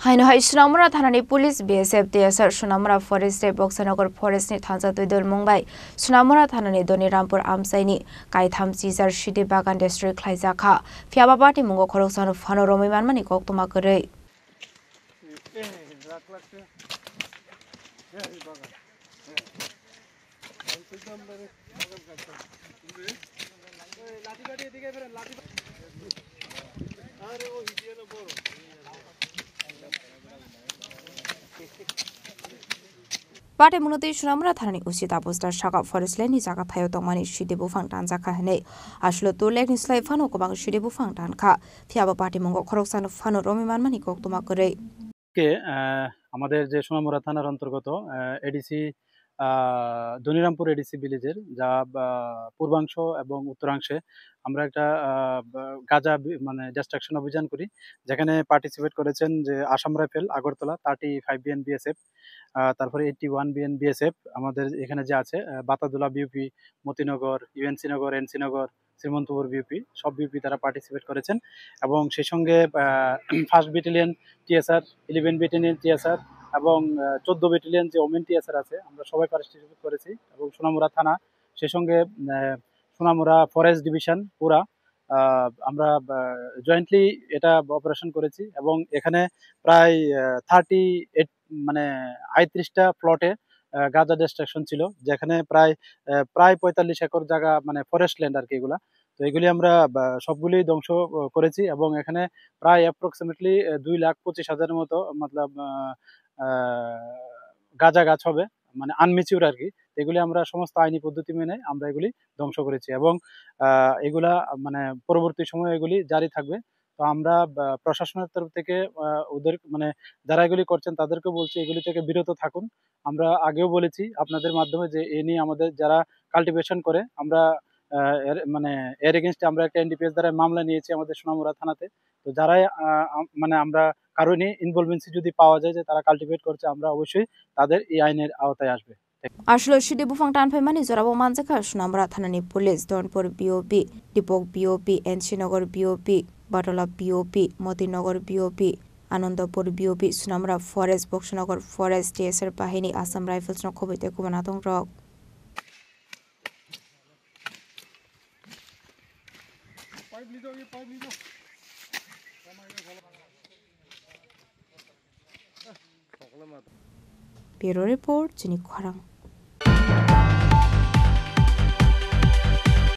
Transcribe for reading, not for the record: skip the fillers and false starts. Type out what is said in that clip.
Haino hai Sunamura Thanani Police BSF DSR Sunamura Forest Boxanagar Forest ni Thansa Tuidol Mumbai Sunamura Thanani Doni Rampur Amsaini Kaitham Cesar Shidi Bagan District Khlaizakha Fiaba Party Mungo Khoroksan Phano Romi Manmani Koktuma Kare Party Munoti Sunamura Thani Usita Poster Shaka Forest Leni Zaka Thayo Tomani Shidi Bufang Tanzaka Hene Ashlo to Leni Slay Fano Kobang Shidi Bufang Tanka Fiaba Party Mungo Khoroksan Phano Romi Manmani Koktuma Kare আমাদের যে সোনামুড়া থানার অন্তর্গত ADC দনিরামপুর ADC ভিলেজের যা পূর্বাংশ এবং উত্তরাংশে আমরা একটা গাঁজা মানে ডিস্ট্রাকশন অভিযান করি, যেখানে পার্টিসিপেট করেছেন যে Assam rifle Agartala 35 BN BSF, তারপরে 81 বিএন বিএসএফ, আমাদের এখানে যে আছে বাতাদুলা বিউপি, মতিনগর, ইউএনসি নগর, এনসি নগর, শ্রীমন্তপুর বিউপি, সব বিউপি তারা পার্টিসিপেট করেছেন। এবং সেই সঙ্গে 1st battalion TSR, 11 battalion TSR এবং 14 ব্যাটালিয়ন যে ওমেন টিএসআর আছে, আমরা সবাই পার্টিসিপেট করেছি। এবং সোনামুড়া থানা, সেই সঙ্গে সোনামুড়া ফরেস্ট ডিভিশন পুরা আমরা জয়েন্টলি এটা অপারেশন করেছি। এবং এখানে প্রায় 38 মানে 38টা প্লটে গাঁজা ডিস্ট্রাকশন ছিল, যেখানে প্রায় 45 একর জায়গা মানে ফরেস্ট ল্যান্ড আর কি এগুলা। তো এগুলি আমরা সবগুলি ধ্বংস করেছি এবং এখানে প্রায় অ্যাপ্রক্সিমেটলি 2,25,000 মতো মতলব গাঁজা গাছ হবে, মানে আনমিচিউর আর কি। এগুলি আমরা সমস্ত আইনি পদ্ধতি মেনে আমরা এগুলি ধ্বংস করেছি এবং এগুলা মানে পরবর্তী সময়ে এগুলি জারি থাকবে। তো আমরা প্রশাসনের তরফ থেকে ওদের মানে যারা এগুলি করছেন তাদেরকে বলছি এগুলি থেকে বিরত থাকুন। আমরা আগেও বলেছি আপনাদের মাধ্যমে যে এ নিয়ে আমাদের যারা কাল্টিভেশন করে আমরা মানে এর এগেনস্টে আমরা একটা এনডিপিএস দ্বারা মামলা নিয়েছি আমাদের সোনামুড়া থানাতে। তো যারাই মানে আমরা কারণে ইনভলভেন্সি যদি পাওয়া যায় যে তারা কাল্টিভেট করছে, আমরা অবশ্যই তাদের এই আইনের আওতায় আসবে। Ashlo Shidi Bufang Tanpemani Zorabo Manzaka Sunamura Thanani Police Donpur BOP Dipok BOP Ensinogor BOP Batola BOP Motinogor BOP Anandapur BOP Sunamura Forest Boxanagar Forest DSR Bahini Assam Rifles no Kobite Kubanatong Rock Bureau Report Jini Kwarang